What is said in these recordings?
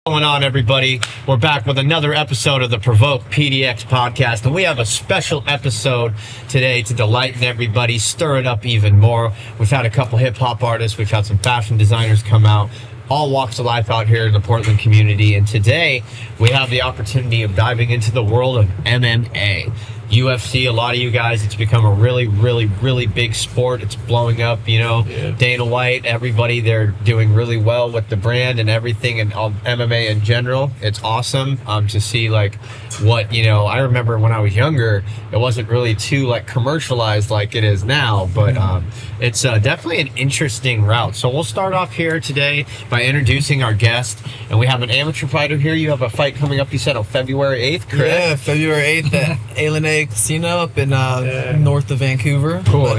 What's going on, everybody? We're back with another episode of the Provoke PDX podcast, and we have a special episode today to delight everybody, stir it up even more. We've had a couple hip-hop artists, we've had some fashion designers come out, all walks of life out here in the Portland community, and today we have the opportunity of diving into the world of MMA. UFC, a lot of you guys, it's become a really big sport. It's blowing up, you know. Dana White, everybody, they're doing really well with the brand and everything, and MMA in general. It's awesome to see, like, what, you know, I remember when I was younger, it wasn't really too, like, commercialized like it is now, but it's definitely an interesting route. So we'll start off here today by introducing our guest, and we have an amateur fighter here. You have a fight coming up, you said, on February 8th, correct? Yeah, February 8th at A Casino up in north of Vancouver. Cool.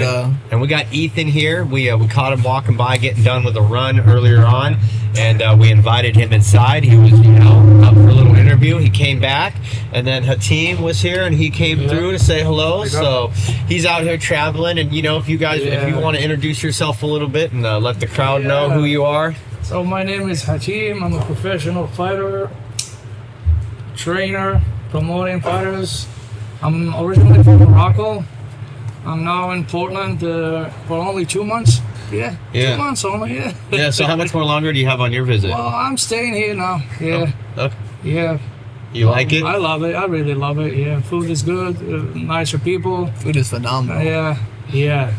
And we got Ethan here. We caught him walking by, getting done with a run earlier on, and we invited him inside. He was, you know, up for a little interview. He came back, and then Hatim was here, and he came through to say hello. So he's out here traveling, and you know, if you guys, if you want to introduce yourself a little bit and let the crowd know who you are. So my name is Hatim. I'm a professional fighter, trainer, promoting fighters. I'm originally from Morocco. I'm now in Portland for only 2 months. 2 months only, Yeah, so how much more longer do you have on your visit? Well, I'm staying here now, Okay. Yeah. You like it? I love it. I really love it, yeah. Food is good, nicer people. Food is phenomenal. Yeah.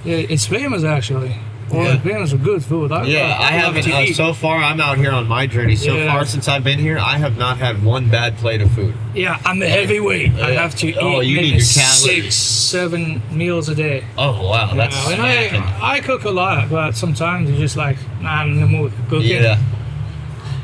It's famous, actually. Well, famous for good food. I haven't, so far, I'm out here on my journey. So far, since I've been here, I have not had one bad plate of food. Yeah, I'm a heavyweight. I have to eat maybe 6-7 meals a day. Oh, wow. That's and I cook a lot, but sometimes you're just like, nah, I'm in the mood for cooking.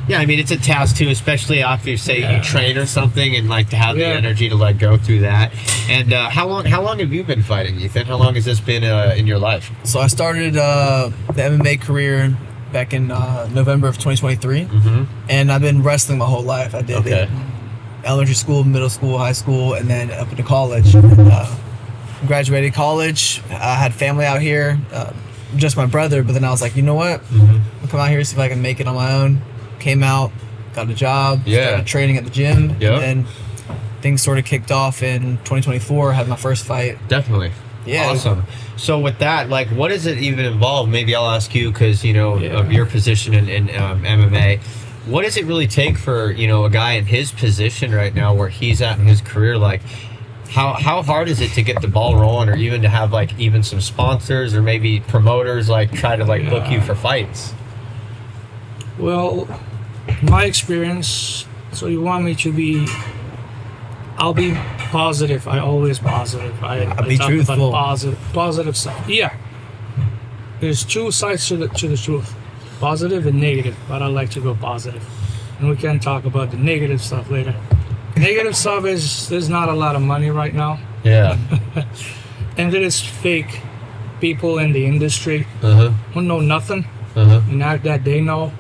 Yeah, I mean, it's a task too, especially after you say you train or something, and like to have the energy to like go through that. And how long have you been fighting, Ethan? How long has this been in your life? So I started the MMA career back in November of 2023, and I've been wrestling my whole life. I did elementary school, middle school, high school, and then up into college. Graduated college. I had family out here, just my brother, but then I was like, you know what? I'll come out here, see if I can make it on my own. Came out, got a job, started training at the gym, and then things sort of kicked off in 2024. Had my first fight. Definitely. Yeah. Awesome. So with that, like, what does it even involve? Maybe I'll ask you, because, you know, of your position in MMA. What does it really take for, you know, a guy in his position right now, where he's at in his career? Like, how hard is it to get the ball rolling, or even to have, like, even some sponsors or maybe promoters, like, try to, like, book you for fights? Well, my experience, so you want me to be, I'll be positive. I always positive. I'll be truthful. Positive stuff. Yeah. There's two sides to the truth. Positive and negative, but I like to go positive. And we can talk about the negative stuff later. Negative stuff is, there's not a lot of money right now. Yeah. And there is fake people in the industry who know nothing and act that they know.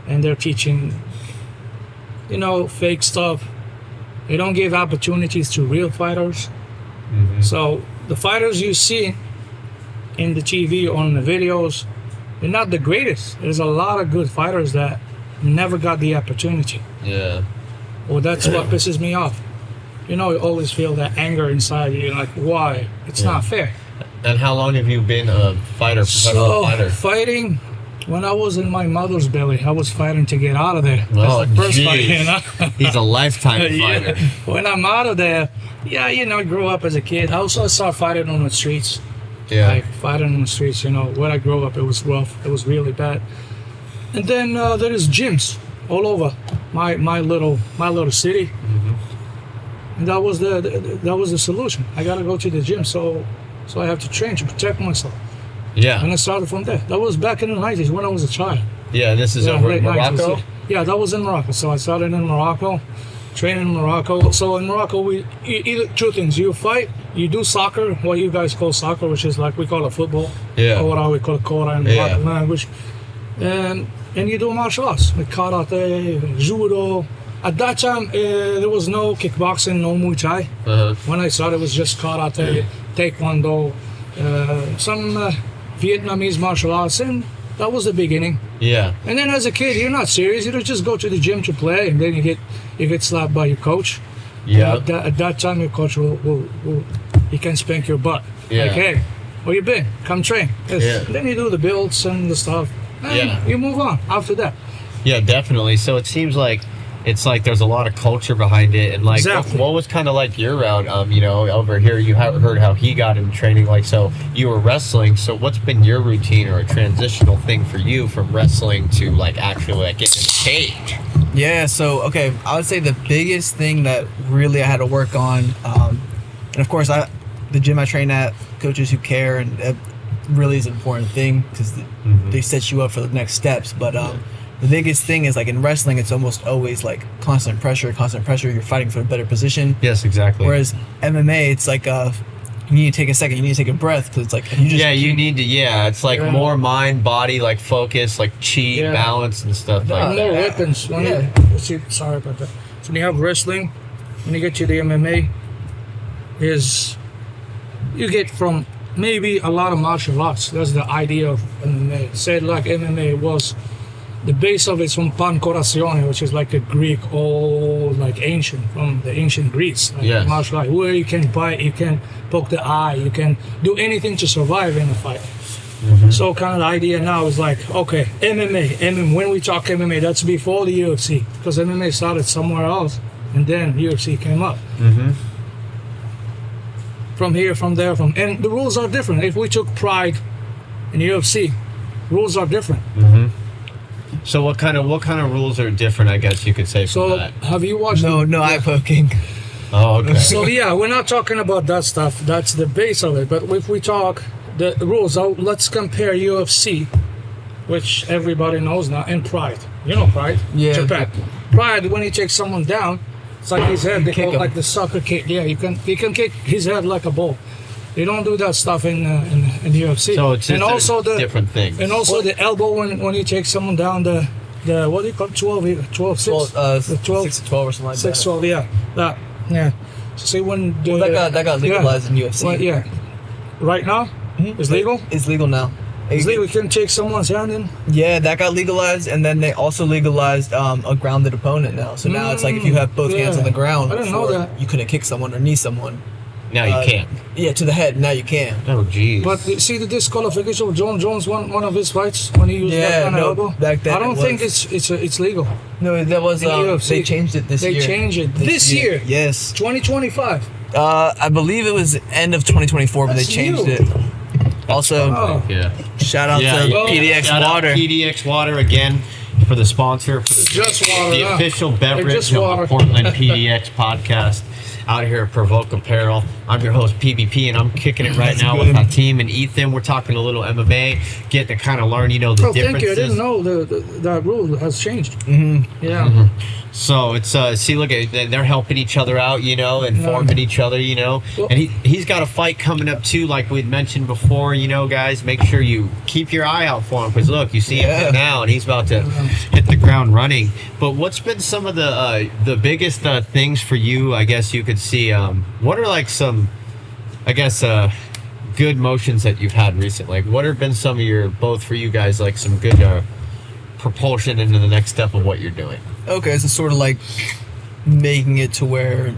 And they're teaching, you know, fake stuff. They don't give opportunities to real fighters. So the fighters you see in the TV or in the videos, they're not the greatest. There's a lot of good fighters that never got the opportunity. Yeah. Well, that's what pisses me off. You know, you always feel that anger inside you. You're like, why? It's not fair. And how long have you been a fighter, professional fighter? Fighting. When I was in my mother's belly, I was fighting to get out of there. That's the first fight, you know? He's a lifetime fighter. When I'm out of there, you know, I grew up as a kid. I also started fighting on the streets. Like, fighting on the streets, you know. When I grew up, it was rough. It was really bad. And then there is gyms all over my little city. And that was the solution. I got to go to the gym, so I have to train to protect myself. Yeah. And I started from there. That was back in the 90s when I was a child. Yeah, and this is over in Morocco? 90s, yeah, that was in Morocco. So I started in Morocco, training in Morocco. So in Morocco, we either two things. You fight, you do soccer, what you guys call soccer, which is like we call it football. Yeah. Kora, we call it Kora in Moroccan language. And you do martial arts, like karate, judo. At that time, there was no kickboxing, no Muay Thai. When I started, it was just karate, taekwondo, some Vietnamese martial arts, and That was the beginning. Yeah. And then as a kid, you're not serious. You don't just go to the gym to play, and then you get slapped by your coach. Yeah. At that time, your coach will he can spank your butt. Yeah. Like, hey, where you been? Come train. Yes. Yeah. Then you do the builds and the stuff. And you move on after that. Yeah, definitely. So it seems like it's like there's a lot of culture behind it, and like Exactly. what was kind of like your route? Over here you have heard how he got into training. Like, so you were wrestling. So what's been your routine or a transitional thing for you from wrestling to like actually like getting in the cage? Yeah, so okay, I would say the biggest thing that really I had to work on, and of course the gym I train at, coaches who care, and that really is an important thing because they set you up for the next steps. But the biggest thing is like in wrestling, it's almost always like constant pressure. You're fighting for a better position. Yes, exactly. Whereas MMA, it's like you need to take a second, you need to take a breath because it's like you just you need to. Yeah, it's like more mind, body, like focus, like chi, balance, and stuff like More that. weapons. Sorry about that. So when you have wrestling, when you get to the MMA, you get from maybe a lot of martial arts. That's the idea of MMA. Said like MMA was the base of it's from pancorazione, which is like a Greek old, like ancient, from the ancient Greece, like martial art, where you can bite, you can poke the eye, you can do anything to survive in a fight. So kind of the idea now is like, okay, MMA, when we talk MMA, that's before the UFC, because MMA started somewhere else, and then UFC came up. From here, from there, and the rules are different. If we took Pride in UFC, rules are different. So what kind of rules are different? I guess you could say. So that. have you watched? no eye poking. Oh, okay. So yeah, we're not talking about that stuff. That's the base of it. But if we talk the rules, let's compare UFC, which everybody knows now, and Pride. You know Pride? Yeah. Japan. Pride, when you take someone down, it's like his head. They call it him. like the soccer kick. Yeah, you can kick his head like a ball. They don't do that stuff in UFC. So it's just also a different thing. And also the elbow when you take someone down the what do you call it? 12 6? 6 to 12 or something like 6 that. 12, yeah. Yeah. So see when the, That got legalized in UFC. well, yeah. Right now? It's legal? It's legal now. It's legal. You can take someone's hand in? Yeah, that got legalized, and then they also legalized a grounded opponent now. So now it's like if you have both hands on the ground, I didn't know before, that. you couldn't kick someone or knee someone. Now you can't. Yeah, to the head. Now you can. Oh, geez. But you see the disqualification of John Jones, one of his fights when he used that kind of elbow. Back then I don't it think was. it's legal. No, that was In the UFC. they changed it this year. They changed it this year. Yes. 2025. I believe it was end of 2024, but they That's changed new. it. Also, Oh. Yeah. shout out to PDX Shout out Water. PDX Water again for the sponsor. For It's just water. the yeah. official beverage just of water. the Portland PDX podcast out here at Provoke Apparel. I'm your host, PBP, and I'm kicking it right That's now good. with Hatim and Ethan. We're talking a little MMA, getting to kind of learn, the Oh, differences. thank you. I didn't know that rule has changed. Yeah. So it's see, look at they're helping each other out, informing each other, Well- and he's got a fight coming up too, like we'd mentioned before. Guys, make sure you keep your eye out for him because look, you see him now, and he's about to hit the ground running. But what's been some of the biggest things for you? I guess you could see. What are like some, I guess, good motions that you've had recently? Like, what have been some of both for you guys, like some good propulsion into the next step of what you're doing? Okay, so sort of like making it to where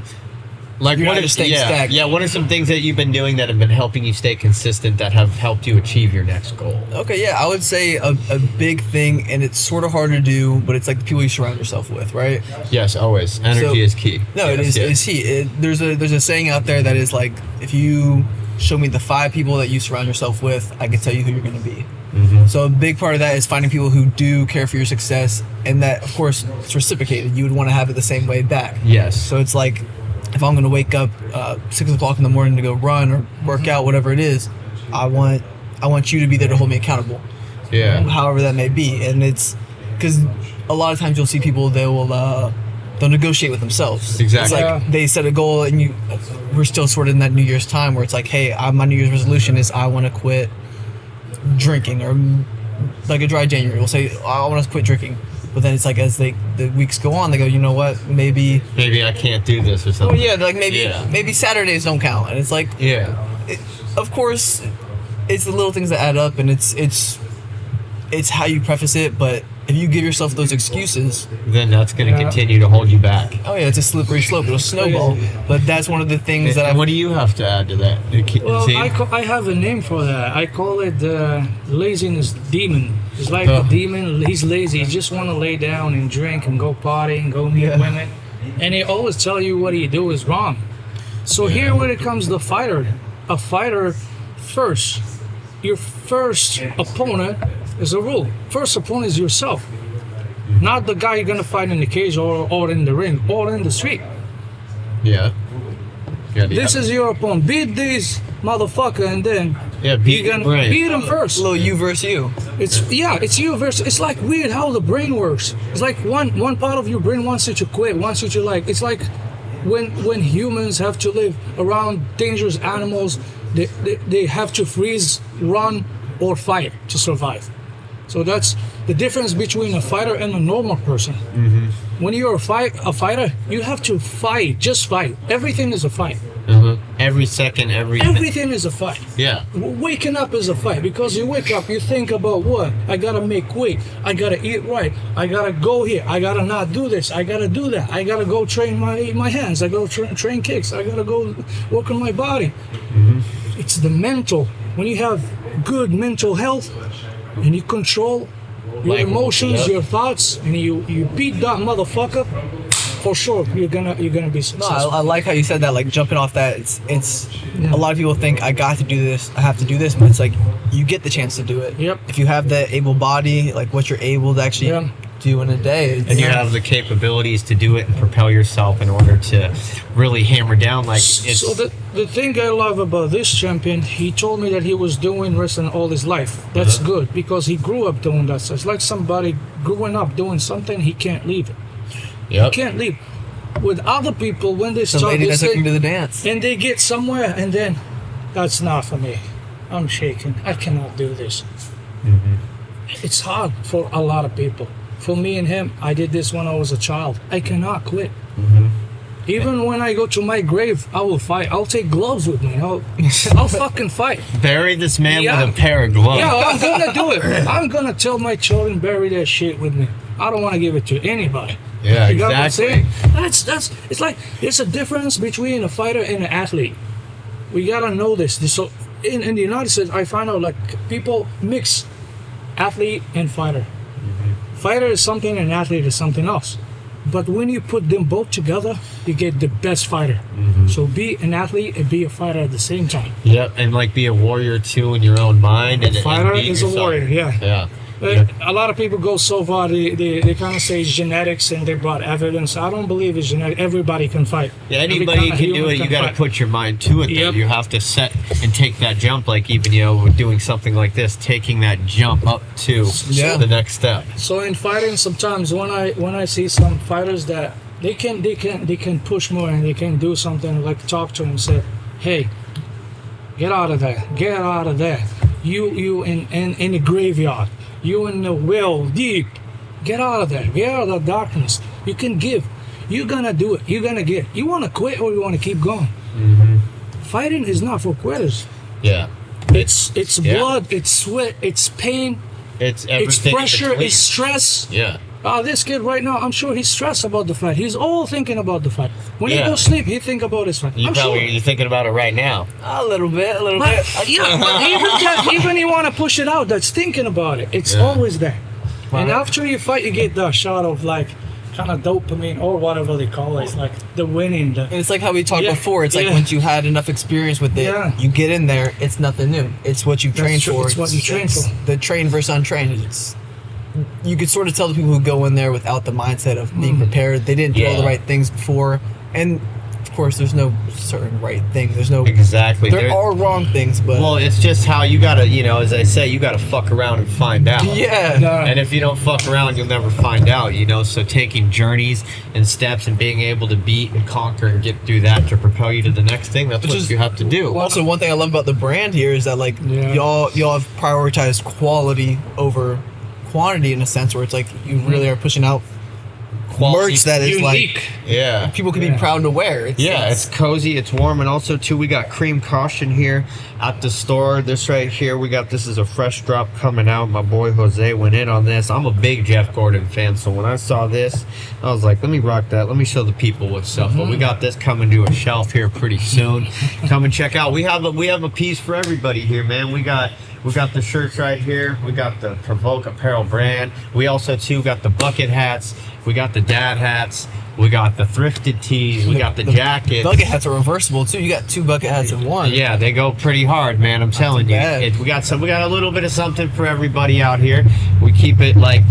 Like You're what not are just staying stagnant. what are some things that you've been doing that have been helping you stay consistent that have helped you achieve your next goal? Okay, yeah, I would say a big thing, and it's sort of hard to do, but it's like the people you surround yourself with, right? Yes, always. Energy is key. No, it is. It's key. There's a saying out there that is like, if you show me the 5 people that you surround yourself with, I can tell you who you're going to be. Mm-hmm. So a big part of that is finding people who do care for your success, and that, of course, it's reciprocated. You would want to have it the same way back. Yes. So it's like, if I'm going to wake up 6 o'clock in the morning to go run or work out, whatever it is, I want you to be there to hold me accountable. Yeah. However that may be, and it's because a lot of times you'll see people they'll negotiate with themselves. Exactly. It's like they set a goal, and we're still sort of in that New Year's time where it's like, hey, my New Year's resolution is I want to quit drinking, or like a dry January, we'll say I want to quit drinking. But then it's like as the weeks go on, they go, you know what, maybe I can't do this or oh something. yeah, like maybe Saturdays don't count, and it's like Yeah. of course it's the little things that add up, and it's it's how you preface it, but if you give yourself those excuses, then that's going to continue to hold you back. oh yeah, it's a slippery slope. It'll snowball. But that's one of the things that And what do you have to add to that? Well, See? I have a name for that. I call it laziness demon. It's like a demon. He's lazy. He just want to lay down and drink and go party and go meet women. And he always tell you what you do is wrong. So here when it comes to the fighter, a fighter first, your first opponent is a rule. First opponent is yourself. Not the guy you're going to fight in the cage or in the ring or in the street. Yeah. This is your opponent. Beat this motherfucker and then beat you're gonna beat him first. little you versus you. It's you versus. It's like weird how the brain works. It's like one part of your brain wants you to quit, wants you to like. It's like when humans have to live around dangerous animals, they have to freeze, run, or fight to survive. So that's the difference between a fighter and a normal person. Mm-hmm. When you're a fighter, you have to fight. Just fight. Everything is a fight. Mm-hmm. Every second, everything is a fight. Yeah. Waking up is a fight because you wake up, you think about what? I gotta make weight. I gotta eat right. I gotta go here. I gotta not do this. I gotta do that. I gotta go train my hands. I gotta train kicks. I gotta go work on my body. Mm-hmm. It's the mental. When you have good mental health and you control your emotions, your thoughts, and you beat that motherfucker, for sure you're gonna be successful. No, I like how you said that, like jumping off that. It's a lot of people think I got to do this, I have to do this, but it's like you get the chance to do it. Yep. If you have that able body, like what you're able to actually do in a day, and you have the capabilities to do it and propel yourself in order to really hammer down. Like it's. So the thing I love about this champion, he told me that he was doing wrestling all his life. That's good because he grew up doing that. So it's like somebody growing up doing something, he can't leave it. Yep. He can't leave. With other people, when they the start lady that this took thing, him to the dance, and they get somewhere, and then that's not for me. I'm shaking. I cannot do this. Mm-hmm. It's hard for a lot of people. For me and him, I did this when I was a child. I cannot quit. Mm-hmm. Even when I go to my grave, I will fight. I'll take gloves with me. I'll fucking fight. Bury this man with a pair of gloves. Yeah, I'm gonna do it. I'm gonna tell my children bury that shit with me. I don't want to give it to anybody. Yeah, you got what I'm exactly. saying? That's. It's like there's a difference between a fighter and an athlete. We gotta know this. So in the United States, I find out like people mix athlete and fighter. Mm-hmm. Fighter is something and athlete is something else. But when you put them both together, you get the best fighter. Mm-hmm. So be an athlete and be a fighter at the same time. Yep, and like be a warrior too in your own mind. And fighter and is a warrior. Yeah. A lot of people go so far, they kind of say it's genetics and they brought evidence. I don't believe it's genetic. Everybody can fight. Yeah, anybody can do it. You got to put your mind to it. Yep. You have to set and take that jump. Like even doing something like this, taking that jump up to the next step. So in fighting, sometimes when I see some fighters that they can push more and they can do something, like talk to them and say, hey, get out of there, get out of there. You in the graveyard. You in the well deep. Get out of there. Get out of the darkness. You can give. You're gonna do it. You're gonna get. You wanna quit or you wanna keep going? Mm-hmm. Fighting is not for quitters. Yeah. It's blood. It's sweat. It's pain. It's everything. It's pressure. It's stress. Yeah. This kid right now, I'm sure he's stressed about the fight. He's all thinking about the fight. When he goes to sleep, he think about his fight. You're thinking about it right now. A little bit. Yeah, but even you want to push it out, that's thinking about it. It's always there. Wow. And after you fight, you get the shot of like kind of dopamine or whatever they call it. It's like the winning. And it's like how we talked before. It's like once you had enough experience with it, you get in there. It's nothing new. It's what you trained for. It's what you train for. The trained versus untrained. You could sort of tell the people who go in there without the mindset of being prepared. They didn't do all the right things before, and of course, there's no certain right thing. There's no exactly. There are wrong things, but it's just how you gotta, as I say, you gotta fuck around and find out. Yeah. And if you don't fuck around, you'll never find out. So taking journeys and steps and being able to beat and conquer and get through that to propel you to the next thing. That's what you have to do. Also, one thing I love about the brand here is that y'all have prioritized quality over quantity in a sense where it's like you really are pushing out quality merch that is Unique. like Yeah. people can be proud to wear. It's cozy, it's warm, and also too we got cream caution here at the store. This right here, this is a fresh drop coming out. My boy Jose went in on this. I'm a big Jeff Gordon fan, so when I saw this, I was like, let me rock that. Let me show the people what's up. But we got this coming to a shelf here pretty soon. Come and check out. We have a piece for everybody here, man. We got the shirts right here. We got the Provoke apparel brand. We also too got the bucket hats. We got the dad hats. We got the thrifted tees. We got the jackets. Bucket hats are reversible too. You got 2 bucket hats in one. Yeah, they go pretty hard, man. I'm telling you. We got a little bit of something for everybody out here. We keep it like,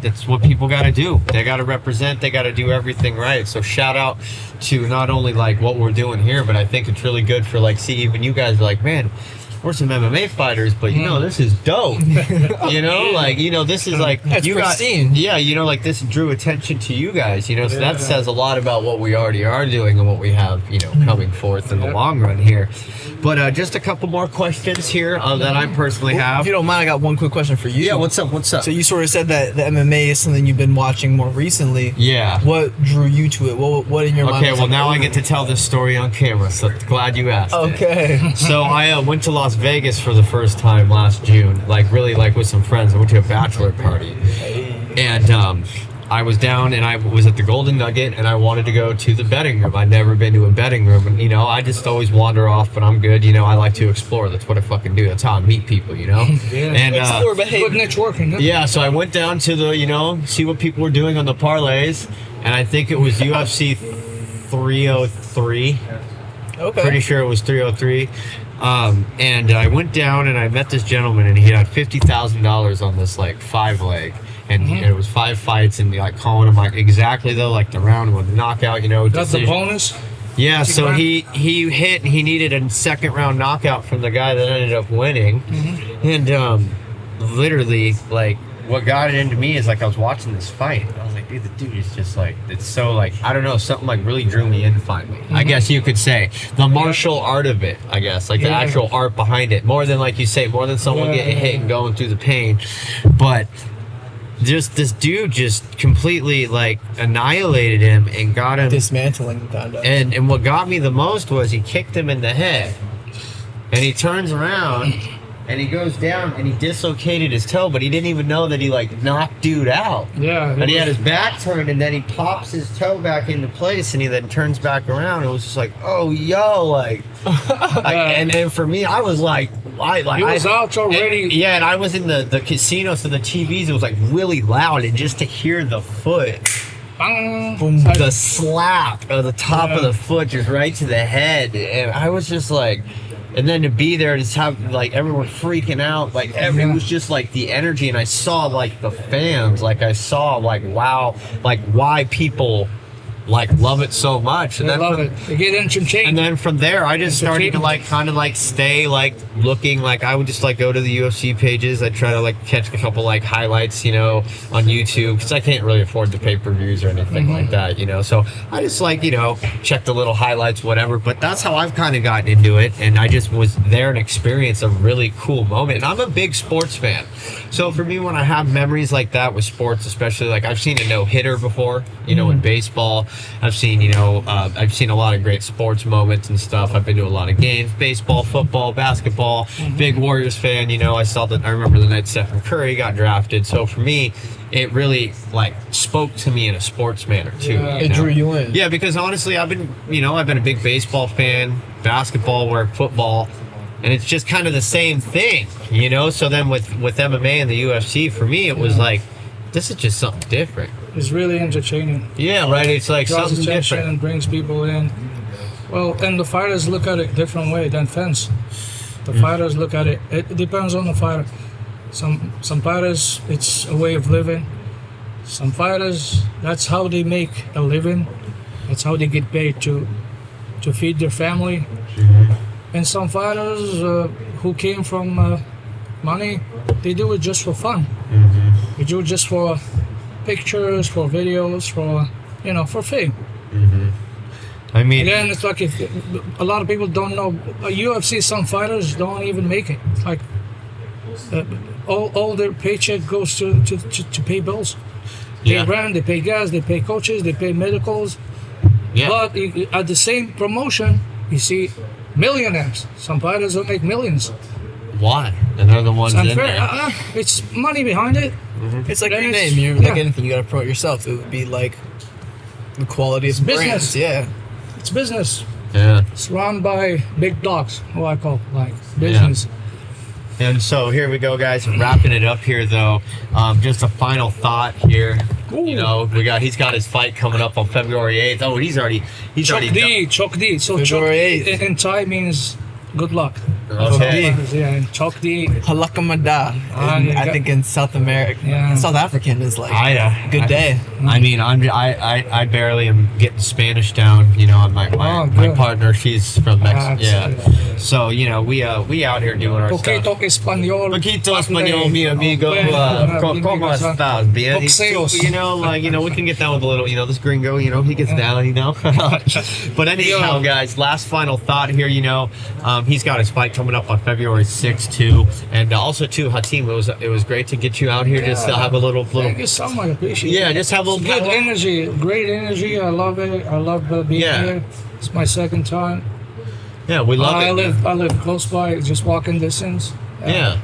that's what people got to do. They got to represent. They got to do everything right. So shout out to not only like what we're doing here, but I think it's really good for like, see, even you guys are like, man, we're some MMA fighters, but this is dope. This is like it's pristine. like this drew attention to you guys. So that says a lot about what we already are doing and what we have, coming forth in the long run here. But just a couple more questions here that I personally have. If you don't mind, I got one quick question for you. Yeah, what's up? So you sort of said that the MMA is something you've been watching more recently. Yeah. What drew you to it? What in your mind? Okay, well now I get to tell this story on camera, so glad you asked. Okay. So I went to Las Vegas for the first time last June, really with some friends. I went to a bachelor party, and I was down and I was at the Golden Nugget and I wanted to go to the betting room. I'd never been to a betting room, and I just always wander off, but I'm good. I like to explore. That's what I fucking do. That's how I meet people. And explore behavior. Good networking. Huh? Yeah, so I went down to the see what people were doing on the parlays, and I think it was UFC 303. Okay. Pretty sure it was 303. And I went down and I met this gentleman, and he had $50,000 on this 5-leg, and it was 5 fights, and calling him exactly though the round with the knockout, That's the bonus. Yeah, so he needed a second round knockout from the guy that ended up winning, and literally what got it into me is I was watching this fight. I was like, dude, the dude is just it's so I don't know, something really drew me in finally. I guess you could say the martial art of it. I guess the actual art behind it, more than you say, more than someone getting hit and going through the pain, but just this dude just completely annihilated him and got him dismantling kind of. And what got me the most was he kicked him in the head, and he turns around. And he goes down and he dislocated his toe, but he didn't even know that he knocked dude out. Yeah. And he had his back turned, and then he pops his toe back into place, and he then turns back around. It was just oh yo, and for me, I was he was out already. And I was in the casino, so the TVs, it was really loud, and just to hear the foot. Boom. The slap of the top of the foot just right to the head, and I was just and then to be there and just have everyone freaking out, it was just the energy, and I saw the fans, I saw wow, why people love it so much. And they love it. They get entertained. And then from there, I just started to stay looking. I would just go to the UFC pages. I try to catch a couple highlights, on YouTube, because I can't really afford the pay-per-views or anything like that, So I just check the little highlights, whatever. But that's how I've kind of gotten into it, and I just was there and experienced a really cool moment. And I'm a big sports fan, so for me, when I have memories like that with sports, especially I've seen a no-hitter before, in baseball. I've seen a lot of great sports moments and stuff. I've been to a lot of games, baseball, football, basketball. Big Warriors fan. I remember the night Stephen Curry got drafted. So for me, it really spoke to me in a sports manner too. It drew you in. Yeah, because honestly, I've been a big baseball fan, basketball, or football, and it's just kind of the same thing, So then with MMA and the UFC, for me, it was this is just something different. It's really entertaining. Yeah, right. It's something different and brings people in. Well, and the fighters look at it a different way than fans. The fighters look at it. It depends on the fighter. Some fighters, it's a way of living. Some fighters, that's how they make a living. That's how they get paid to feed their family. And some fighters who came from money, they do it just for fun. They do it just for pictures, for videos, for fame. I mean, again, it's if a lot of people don't know, UFC, some fighters don't even make it. All their paycheck goes to pay bills. Yeah. rent, they pay gas, they pay coaches, they pay medicals. Yeah. But at the same promotion, you see millionaires. Some fighters will make millions. Why? And they're the ones It's in unfair. there. It's money behind it. It's like Then your it's- name. You're yeah. like anything. You gotta promote yourself. It would be like the quality of the business. brands. Yeah. It's business. Yeah. It's run by big dogs, who I call like business. And so here we go, guys. Wrapping it up here, though. Just a final thought here. You know, he's got his fight coming up on February 8th. Oh, he's already Chok D. So February Chok 8th. in Thai means good luck. Okay. Yeah, and Chok D. Halakamada. I think in South America, Yeah. South African is like I good day. I mean, I barely am getting Spanish down. You know, my good. partner, she's from Mexico. That's Yeah. good. So you know, we out here doing our Poquito stuff. español. Poquito español, mi amigo. ¿Cómo estás? Bien. You know, we can get down with a little. You know, this gringo. You know, he gets down. You know. But anyhow, guys, last final thought here. You know, he's got his fight coming up on February 6th too, and also too, Hatim. It was great to get you out here just to have a little. Thank you so much. I appreciate it. Yeah, just have a little Good energy. Great energy. I love it. I love being here. It's my second time. Yeah, we love it. I live close by, just walking distance. Yeah.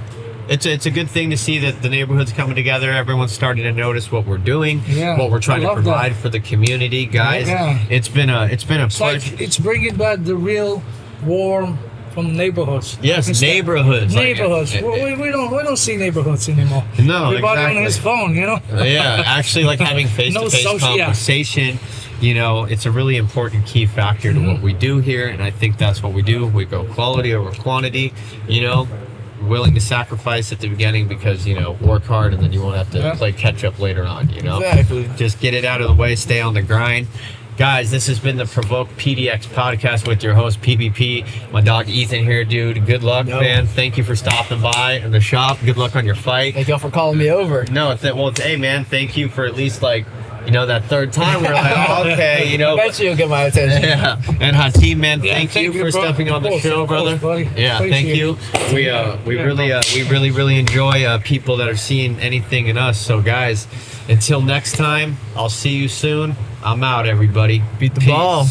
It's a good thing to see that the neighborhood's coming together. Everyone's starting to notice what we're doing, what we're trying to provide for the community, guys. Yeah. It's been a It's pleasure. like it's bringing back the real warm from neighborhoods. Yes, neighborhoods. Neighborhoods. We don't see neighborhoods anymore. No, Everybody exactly. on his phone, you know. Yeah, actually, like having face-to-face social, conversation. You know, it's a really important key factor to what we do here, and I think that's what we do. We go quality over quantity. You know, willing to sacrifice at the beginning because you know work hard, and then you won't have to play catch up later on. You know, Exactly. just get it out of the way, stay on the grind. Guys, this has been the Provoke PDX podcast with your host, PvP. My dog, Ethan, here, dude. Good luck, man. Thank you for stopping by in the shop. Good luck on your fight. Thank y'all for calling me over. No, hey, man, thank you for at least, like, you know, that third time. We're like, oh, okay, you know. I bet you'll get my attention. Yeah. And Hateem, man, thank you for bro. stepping on the show, brother. Buddy. Yeah, thank you. We really enjoy people that are seeing anything in us. So, guys, until next time, I'll see you soon. I'm out, everybody. Beat the Peace. ball.